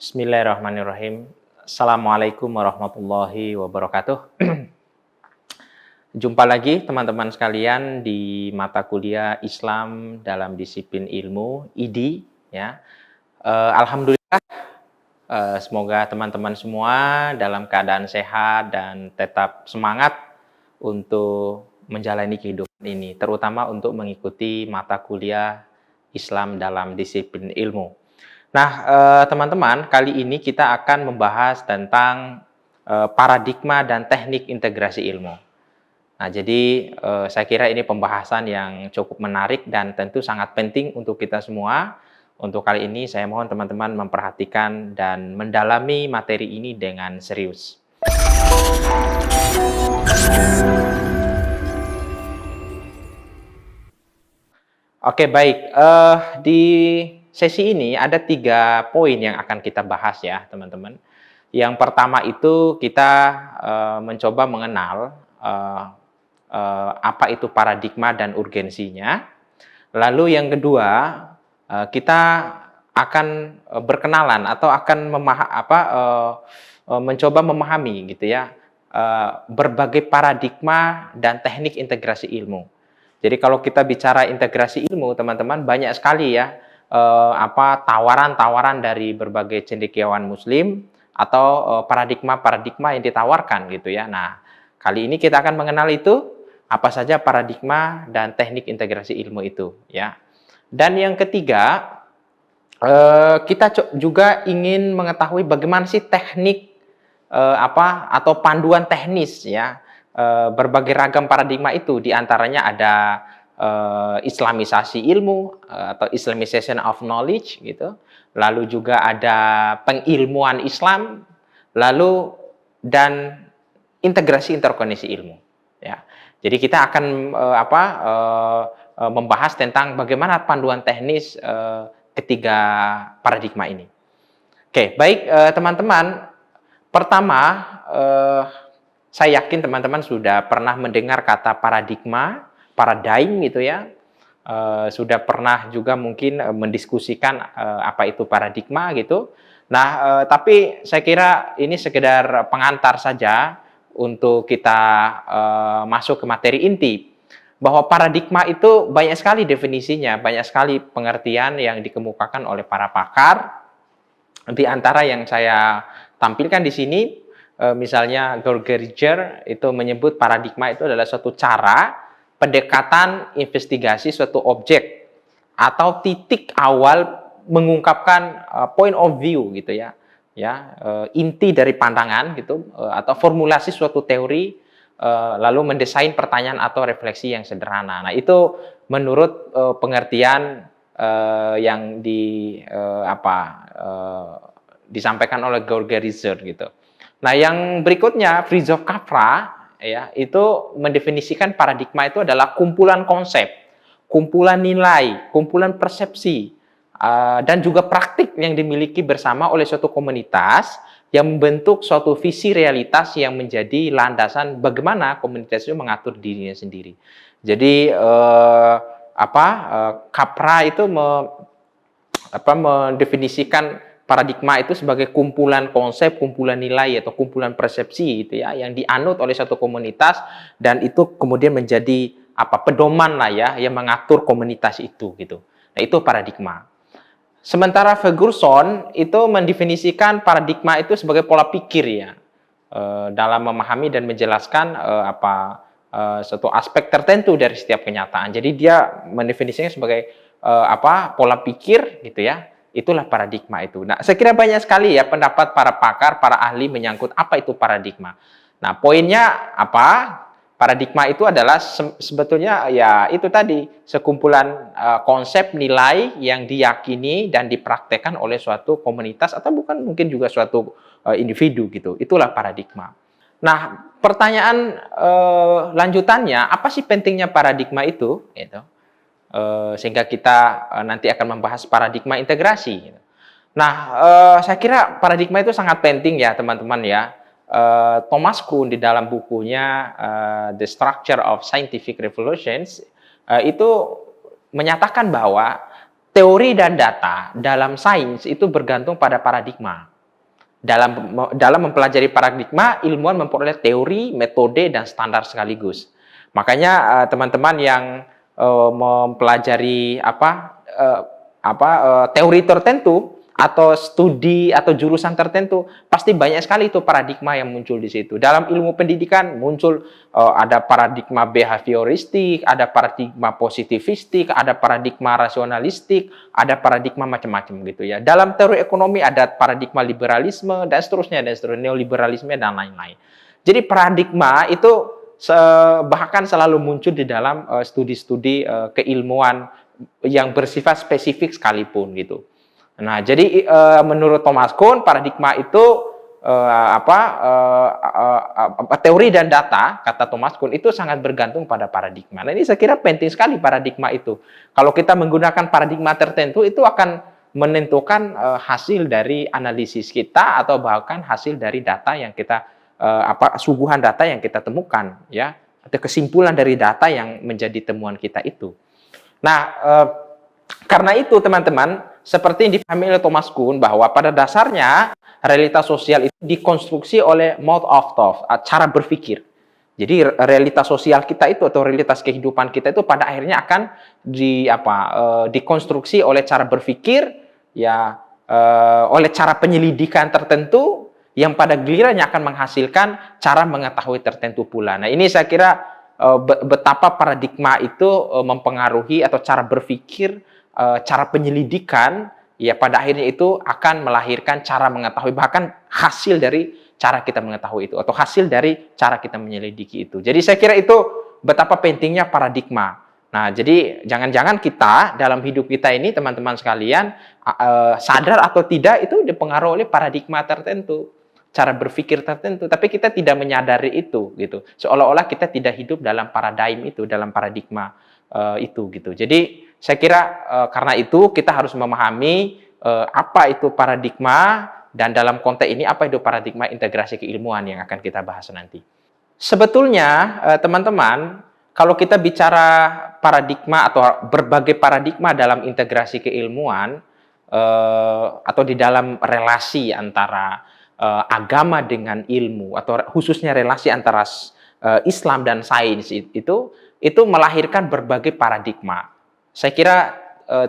Bismillahirrahmanirrahim. Assalamualaikum warahmatullahi wabarakatuh. Jumpa lagi teman-teman sekalian di mata kuliah Islam dalam disiplin ilmu (IDI) ya. Alhamdulillah, semoga teman-teman semua dalam keadaan sehat dan tetap semangat untuk menjalani kehidupan ini, terutama untuk mengikuti mata kuliah Islam dalam disiplin ilmu. Nah, teman-teman, kali ini kita akan membahas tentang paradigma dan teknik integrasi ilmu. Nah, jadi saya kira ini pembahasan yang cukup menarik dan tentu sangat penting untuk kita semua. Untuk kali ini saya mohon teman-teman memperhatikan dan mendalami materi ini dengan serius. Oke, baik. Di sesi ini ada 3 poin yang akan kita bahas ya, teman-teman. Yang pertama itu kita mencoba mengenal apa itu paradigma dan urgensinya. Lalu yang kedua, kita akan berkenalan atau akan mencoba memahami gitu ya, berbagai paradigma dan teknik integrasi ilmu. Jadi kalau kita bicara integrasi ilmu, teman-teman, banyak sekali ya tawaran-tawaran dari berbagai cendekiawan Muslim atau paradigma-paradigma yang ditawarkan gitu ya. Nah, kali ini kita akan mengenal itu apa saja paradigma dan teknik integrasi ilmu itu ya. Dan yang ketiga, kita juga ingin mengetahui bagaimana sih teknik atau panduan teknis ya berbagai ragam paradigma itu. Di antaranya ada Islamisasi ilmu atau Islamization of knowledge gitu. Lalu juga ada pengilmuan Islam, lalu dan integrasi interkoneksi ilmu ya. Jadi kita akan membahas tentang bagaimana panduan teknis ketiga paradigma ini. Oke, baik teman-teman. Pertama, saya yakin teman-teman sudah pernah mendengar kata paradigma, paradigm gitu ya. Sudah pernah juga mungkin mendiskusikan apa itu paradigma gitu. Nah, tapi saya kira ini sekedar pengantar saja untuk kita masuk ke materi inti. Bahwa paradigma itu banyak sekali definisinya, banyak sekali pengertian yang dikemukakan oleh para pakar. Di antara yang saya tampilkan di sini, misalnya Gorgeringer itu menyebut paradigma itu adalah suatu cara pendekatan investigasi suatu objek atau titik awal mengungkapkan point of view gitu ya, inti dari pandangan gitu atau formulasi suatu teori lalu mendesain pertanyaan atau refleksi yang sederhana. Nah, itu menurut pengertian yang disampaikan oleh Gorgeringer gitu. Nah, yang berikutnya Fritjof Capra ya, itu mendefinisikan paradigma itu adalah kumpulan konsep, kumpulan nilai, kumpulan persepsi dan juga praktik yang dimiliki bersama oleh suatu komunitas yang membentuk suatu visi realitas yang menjadi landasan bagaimana komunitas itu mengatur dirinya sendiri. Jadi Capra itu mendefinisikan paradigma itu sebagai kumpulan konsep, kumpulan nilai atau kumpulan persepsi gitu ya yang dianut oleh satu komunitas dan itu kemudian menjadi pedoman lah ya yang mengatur komunitas itu gitu. Nah, itu paradigma. Sementara Ferguson itu mendefinisikan paradigma itu sebagai pola pikir ya dalam memahami dan menjelaskan suatu aspek tertentu dari setiap kenyataan. Jadi dia mendefinisinya sebagai pola pikir gitu ya. Itulah paradigma itu. Nah, saya kira banyak sekali ya pendapat para pakar, para ahli menyangkut apa itu paradigma. Nah, poinnya apa? Paradigma itu adalah sebetulnya ya itu tadi sekumpulan konsep nilai yang diyakini dan dipraktekkan oleh suatu komunitas atau bukan mungkin juga suatu individu gitu. Itulah paradigma. Nah, pertanyaan lanjutannya, apa sih pentingnya paradigma itu? Gitu. Sehingga kita nanti akan membahas paradigma integrasi. Nah, saya kira paradigma itu sangat penting ya teman-teman ya. Thomas Kuhn di dalam bukunya The Structure of Scientific Revolutions itu menyatakan bahwa teori dan data dalam sains itu bergantung pada paradigma. Dalam mempelajari paradigma, ilmuwan memperoleh teori, metode, dan standar sekaligus. Makanya teman-teman yang mempelajari teori tertentu atau studi atau jurusan tertentu, pasti banyak sekali itu paradigma yang muncul di situ. Dalam ilmu pendidikan muncul ada paradigma behavioristik, ada paradigma positivistik, ada paradigma rasionalistik, ada paradigma macam-macam gitu ya. Dalam teori ekonomi ada paradigma liberalisme dan seterusnya, neoliberalisme dan lain-lain. Jadi paradigma itu bahkan selalu muncul di dalam studi-studi keilmuan yang bersifat spesifik sekalipun gitu. Nah, jadi menurut Thomas Kuhn, paradigma itu teori dan data, kata Thomas Kuhn, itu sangat bergantung pada paradigma. Nah, ini saya kira penting sekali paradigma itu. Kalau kita menggunakan paradigma tertentu, itu akan menentukan hasil dari analisis kita atau bahkan hasil dari data yang kita suguhan data yang kita temukan, ya, atau kesimpulan dari data yang menjadi temuan kita itu. Nah, karena itu teman-teman, seperti yang dipahami oleh Thomas Kuhn bahwa pada dasarnya realitas sosial itu dikonstruksi oleh mode of thought, cara berpikir. Jadi realitas sosial kita itu atau realitas kehidupan kita itu pada akhirnya akan dikonstruksi oleh cara berpikir, ya, oleh cara penyelidikan tertentu yang pada gilirannya akan menghasilkan cara mengetahui tertentu pula. Nah, ini saya kira betapa paradigma itu mempengaruhi atau cara berpikir, cara penyelidikan, ya pada akhirnya itu akan melahirkan cara mengetahui, bahkan hasil dari cara kita mengetahui itu atau hasil dari cara kita menyelidiki itu. Jadi saya kira itu betapa pentingnya paradigma. Nah, jadi jangan-jangan kita dalam hidup kita ini teman-teman sekalian sadar atau tidak itu dipengaruhi oleh paradigma tertentu, cara berpikir tertentu, tapi kita tidak menyadari itu gitu. Seolah-olah kita tidak hidup dalam paradigma itu, dalam paradigma itu gitu. Jadi saya kira karena itu kita harus memahami apa itu paradigma dan dalam konteks ini apa itu paradigma integrasi keilmuan yang akan kita bahas nanti. Sebetulnya teman-teman, kalau kita bicara paradigma atau berbagai paradigma dalam integrasi keilmuan atau di dalam relasi antara agama dengan ilmu atau khususnya relasi antara Islam dan sains itu melahirkan berbagai paradigma. Saya kira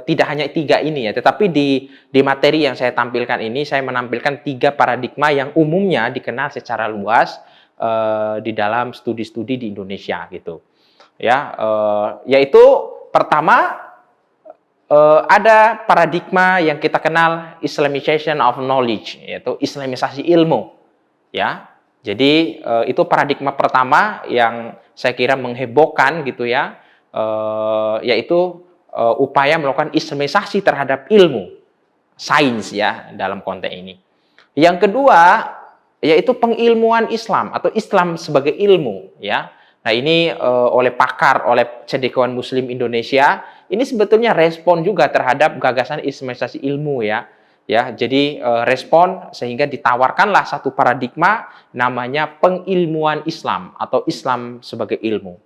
tidak hanya 3 ini ya, tetapi di materi yang saya tampilkan ini, saya menampilkan 3 paradigma yang umumnya dikenal secara luas di dalam studi-studi di Indonesia gitu. Ya, yaitu pertama ada paradigma yang kita kenal Islamization of knowledge, yaitu Islamisasi ilmu. Ya, jadi itu paradigma pertama yang saya kira menghebohkan gitu ya, yaitu upaya melakukan Islamisasi terhadap ilmu, sains ya dalam konteks ini. Yang kedua, yaitu pengilmuan Islam atau Islam sebagai ilmu ya. Nah, ini oleh pakar, oleh cendekiawan Muslim Indonesia, ini sebetulnya respon juga terhadap gagasan Islamisasi ilmu ya. Ya, jadi respon sehingga ditawarkanlah satu paradigma namanya pengilmuan Islam atau Islam sebagai ilmu.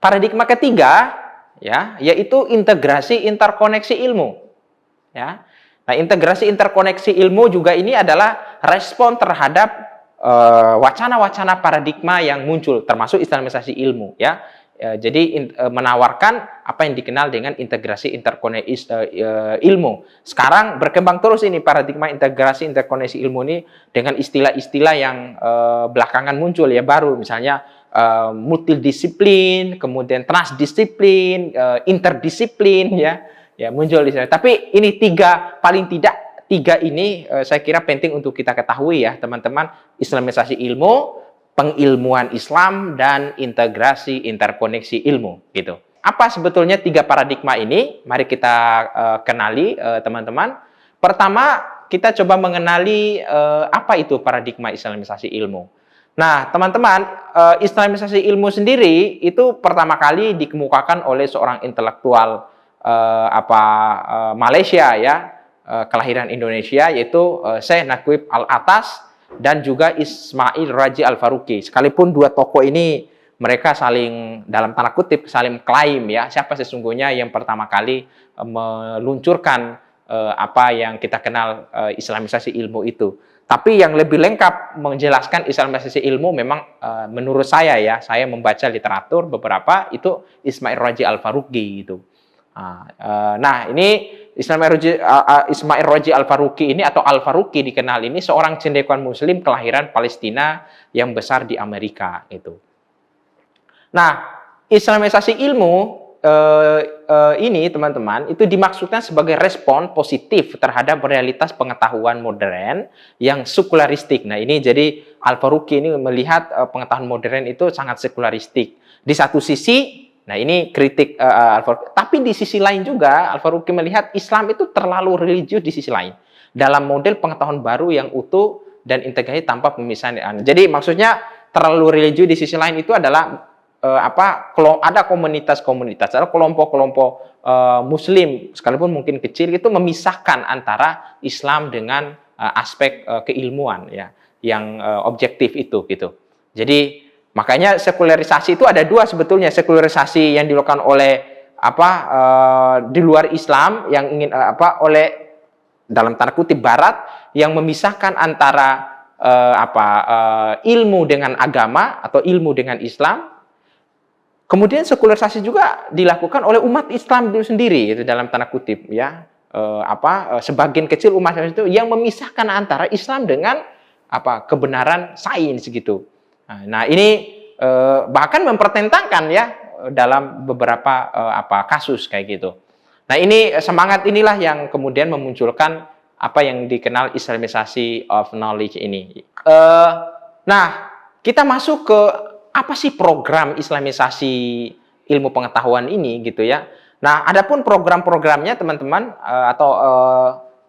Paradigma ketiga ya, yaitu integrasi interkoneksi ilmu. Ya. Nah, integrasi interkoneksi ilmu juga ini adalah respon terhadap wacana-wacana paradigma yang muncul termasuk Islamisasi ilmu ya. Jadi menawarkan apa yang dikenal dengan integrasi interkoneksi ilmu. Sekarang berkembang terus ini paradigma integrasi interkoneksi ilmu ini dengan istilah-istilah yang belakangan muncul ya, baru misalnya multidisiplin, kemudian transdisiplin, interdisiplin ya muncul di sana. Tapi ini paling tidak tiga ini saya kira penting untuk kita ketahui ya teman-teman: Islamisasi ilmu, pengilmuan Islam, dan integrasi interkoneksi ilmu gitu. Apa sebetulnya 3 paradigma ini? Mari kita kenali teman-teman. Pertama, kita coba mengenali apa itu paradigma Islamisasi ilmu. Nah, teman-teman, Islamisasi ilmu sendiri itu pertama kali dikemukakan oleh seorang intelektual Malaysia ya, kelahiran Indonesia, yaitu Syekh Naqib Al-Atas dan juga Ismail Raji Al-Faruqi. Sekalipun 2 tokoh ini mereka saling dalam tanda kutip saling klaim ya siapa sesungguhnya yang pertama kali meluncurkan apa yang kita kenal Islamisasi ilmu itu. Tapi yang lebih lengkap menjelaskan Islamisasi ilmu memang menurut saya ya, saya membaca literatur beberapa itu Ismail Raji Al-Faruqi gitu. Nah, ini Ismail Raji Al-Faruqi ini atau Al-Faruqi dikenal ini seorang cendekiawan muslim kelahiran Palestina yang besar di Amerika itu. Nah, Islamisasi ilmu ini teman-teman itu dimaksudkan sebagai respon positif terhadap realitas pengetahuan modern yang sekularistik. Nah ini jadi Al-Faruqi ini melihat pengetahuan modern itu sangat sekularistik. Di satu sisi, nah ini kritik Al-Faruqi, tapi di sisi lain juga Al-Faruqi melihat Islam itu terlalu religius di sisi lain dalam model pengetahuan baru yang utuh dan integrasi tanpa pemisahan. Jadi maksudnya terlalu religius di sisi lain itu adalah ada komunitas-komunitas, ada kelompok-kelompok Muslim sekalipun mungkin kecil itu memisahkan antara Islam dengan aspek keilmuan ya, yang objektif itu gitu. Jadi makanya sekularisasi itu ada dua sebetulnya, sekularisasi yang dilakukan oleh di luar Islam yang ingin oleh dalam tanda kutip Barat yang memisahkan antara ilmu dengan agama atau ilmu dengan Islam. Kemudian sekularisasi juga dilakukan oleh umat Islam itu sendiri, itu dalam tanda kutip ya, sebagian kecil umat Islam itu yang memisahkan antara Islam dengan kebenaran sains gitu. Nah ini bahkan mempertentangkan ya dalam beberapa kasus kayak gitu. Nah ini semangat inilah yang kemudian memunculkan apa yang dikenal Islamisasi of knowledge ini. Nah kita masuk ke apa sih program Islamisasi ilmu pengetahuan ini gitu ya. Nah, adapun program-programnya teman-teman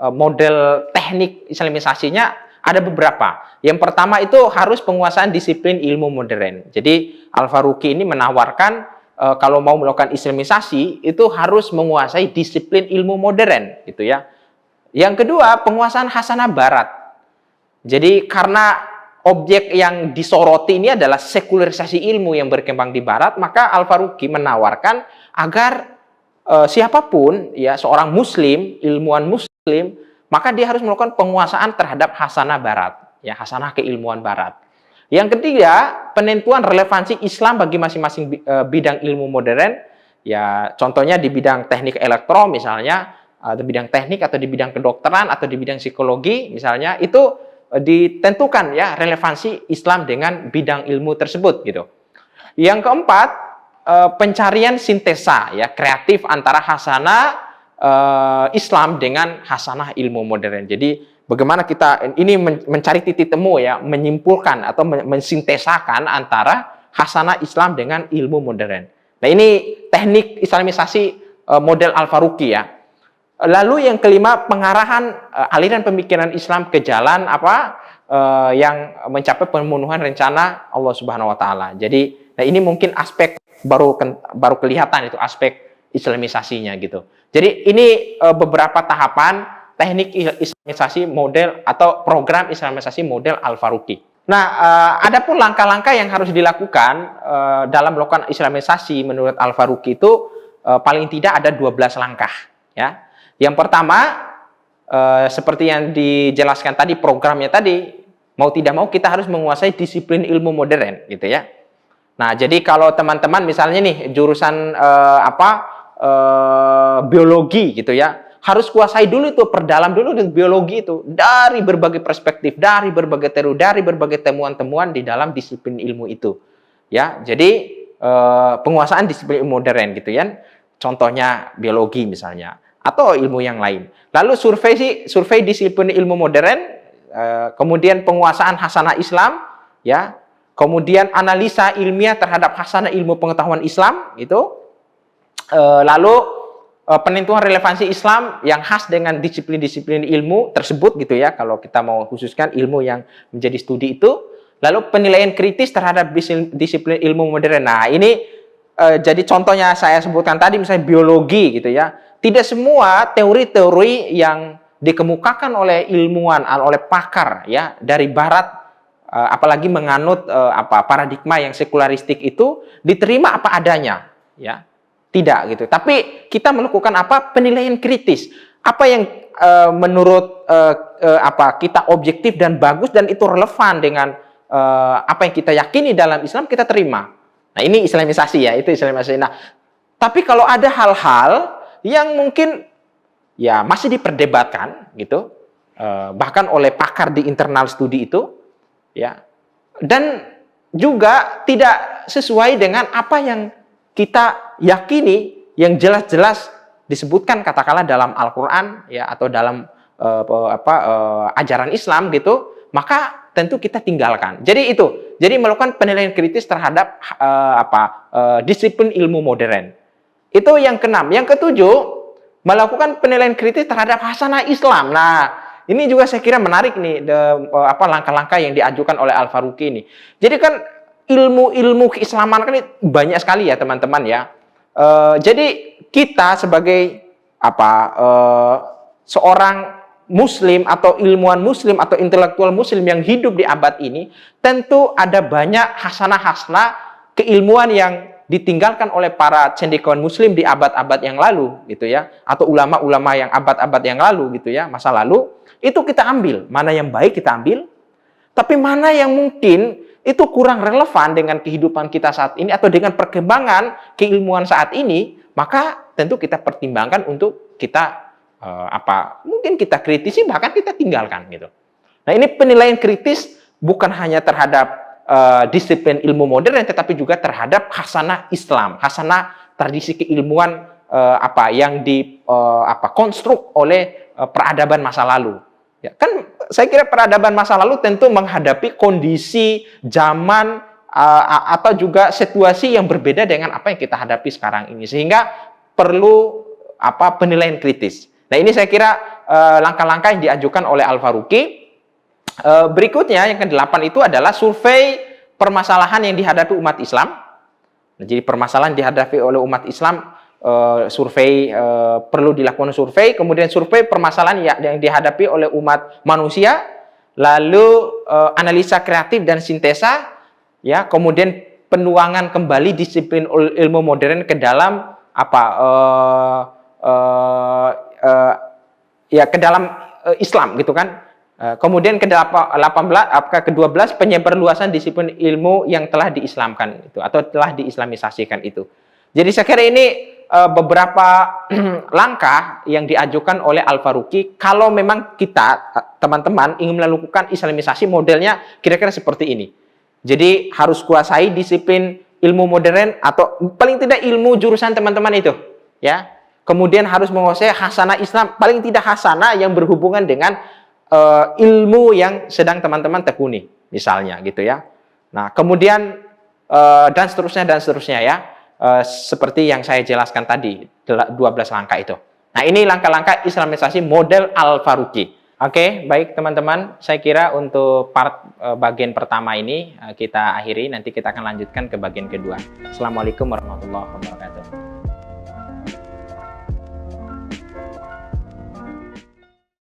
model teknik Islamisasinya ada beberapa. Yang pertama itu harus penguasaan disiplin ilmu modern. Jadi Al-Faruqi ini menawarkan kalau mau melakukan Islamisasi itu harus menguasai disiplin ilmu modern gitu ya. Yang kedua, penguasaan hasanah barat. Jadi karena objek yang disoroti ini adalah sekularisasi ilmu yang berkembang di Barat, maka Al-Faruqi menawarkan agar siapapun ya seorang Muslim, ilmuwan Muslim, maka dia harus melakukan penguasaan terhadap hasanah Barat, ya hasanah keilmuan Barat. Yang ketiga, penentuan relevansi Islam bagi masing-masing bidang ilmu modern, ya contohnya di bidang teknik elektro misalnya, atau bidang teknik atau di bidang kedokteran atau di bidang psikologi misalnya itu ditentukan ya relevansi Islam dengan bidang ilmu tersebut gitu. Yang keempat, pencarian sintesa ya kreatif antara hasanah Islam dengan hasanah ilmu modern. Jadi bagaimana kita ini mencari titik temu ya, menyimpulkan atau mensintesakan antara hasanah Islam dengan ilmu modern. Nah, ini teknik Islamisasi model Al-Faruqi ya. Lalu yang kelima, pengarahan aliran pemikiran Islam ke jalan yang mencapai pemenuhan rencana Allah Subhanahu wa taala. Jadi, nah ini mungkin aspek baru kelihatan itu aspek Islamisasinya gitu. Jadi ini beberapa tahapan teknik Islamisasi model atau program Islamisasi model Al-Faruqi. Nah, adapun langkah-langkah yang harus dilakukan dalam melakukan Islamisasi menurut Al-Faruqi itu paling tidak ada 12 langkah ya. Yang pertama, seperti yang dijelaskan tadi programnya tadi, mau tidak mau kita harus menguasai disiplin ilmu modern, gitu ya. Nah, jadi kalau teman-teman misalnya nih jurusan biologi, gitu ya, harus kuasai dulu itu, perdalam dulu biologi itu dari berbagai perspektif, dari berbagai teori, dari berbagai temuan-temuan di dalam disiplin ilmu itu, ya. Jadi penguasaan disiplin ilmu modern, gitu ya. Contohnya biologi misalnya. Atau ilmu yang lain. Lalu survei disiplin ilmu modern, kemudian penguasaan hasanah Islam, ya, kemudian analisa ilmiah terhadap hasanah ilmu pengetahuan Islam, itu, lalu penentuan relevansi Islam yang khas dengan disiplin-disiplin ilmu tersebut, gitu ya, kalau kita mau khususkan ilmu yang menjadi studi itu, lalu penilaian kritis terhadap disiplin ilmu modern. Nah, ini jadi contohnya saya sebutkan tadi, misalnya biologi, gitu ya. Tidak semua teori-teori yang dikemukakan oleh ilmuwan, oleh pakar ya dari Barat apalagi menganut paradigma yang sekularistik itu diterima apa adanya, ya. Tidak gitu. Tapi kita melakukan penilaian kritis. Apa yang menurut kita objektif dan bagus dan itu relevan dengan apa yang kita yakini dalam Islam, kita terima. Nah, ini Islamisasi ya, itu Islamisasi. Nah, tapi kalau ada hal-hal yang mungkin ya masih diperdebatkan gitu, bahkan oleh pakar di internal studi itu, ya, dan juga tidak sesuai dengan apa yang kita yakini yang jelas-jelas disebutkan katakanlah dalam Al-Qur'an ya, atau dalam ajaran Islam gitu, maka tentu kita tinggalkan. Jadi melakukan penilaian kritis terhadap disiplin ilmu modern. Itu yang keenam. Yang ketujuh, melakukan penilaian kritis terhadap hasanah Islam. Nah, ini juga saya kira menarik nih, langkah-langkah yang diajukan oleh Al-Faruqi ini. Jadi kan ilmu-ilmu keislaman kan banyak sekali ya teman-teman ya. Jadi kita sebagai seorang Muslim atau ilmuwan Muslim atau intelektual Muslim yang hidup di abad ini, tentu ada banyak hasanah-hasanah keilmuan yang ditinggalkan oleh para cendekiawan Muslim di abad-abad yang lalu, gitu ya, atau ulama-ulama yang abad-abad yang lalu, gitu ya, masa lalu. Itu kita ambil, mana yang baik kita ambil, tapi mana yang mungkin itu kurang relevan dengan kehidupan kita saat ini atau dengan perkembangan keilmuan saat ini, maka tentu kita pertimbangkan untuk kita mungkin kita kritisi, bahkan kita tinggalkan gitu. Nah, ini penilaian kritis bukan hanya terhadap disiplin ilmu modern, tetapi juga terhadap hasanah Islam, hasanah tradisi keilmuan yang konstruk oleh peradaban masa lalu. Ya, kan saya kira peradaban masa lalu tentu menghadapi kondisi zaman atau juga situasi yang berbeda dengan apa yang kita hadapi sekarang ini, sehingga perlu penilaian kritis. Nah, ini saya kira langkah-langkah yang diajukan oleh Al-Faruqi. Berikutnya yang ke-8 itu adalah survei permasalahan yang dihadapi umat Islam. Nah, jadi permasalahan dihadapi oleh umat Islam, perlu dilakukan survei, kemudian survei permasalahan yang dihadapi oleh umat manusia, lalu analisa kreatif dan sintesa, ya, kemudian penuangan kembali disiplin ilmu modern ke dalam ke dalam Islam gitu kan. Kemudian ke-12 penyebarluasan disiplin ilmu yang telah diislamkan itu atau telah diislamisasikan itu. Jadi saya kira ini beberapa langkah yang diajukan oleh Al-Faruqi kalau memang kita teman-teman ingin melakukan islamisasi, modelnya kira-kira seperti ini. Jadi harus kuasai disiplin ilmu modern atau paling tidak ilmu jurusan teman-teman itu, ya. Kemudian harus menguasai hasanah Islam, paling tidak hasanah yang berhubungan dengan ilmu yang sedang teman-teman tekuni, misalnya gitu ya. Nah, kemudian dan seterusnya ya. Seperti yang saya jelaskan tadi, 12 langkah itu. Nah, ini langkah-langkah islamisasi model Al-Faruqi. Oke, baik teman-teman, saya kira untuk bagian pertama ini kita akhiri, nanti kita akan lanjutkan ke bagian kedua. Assalamualaikum warahmatullahi wabarakatuh.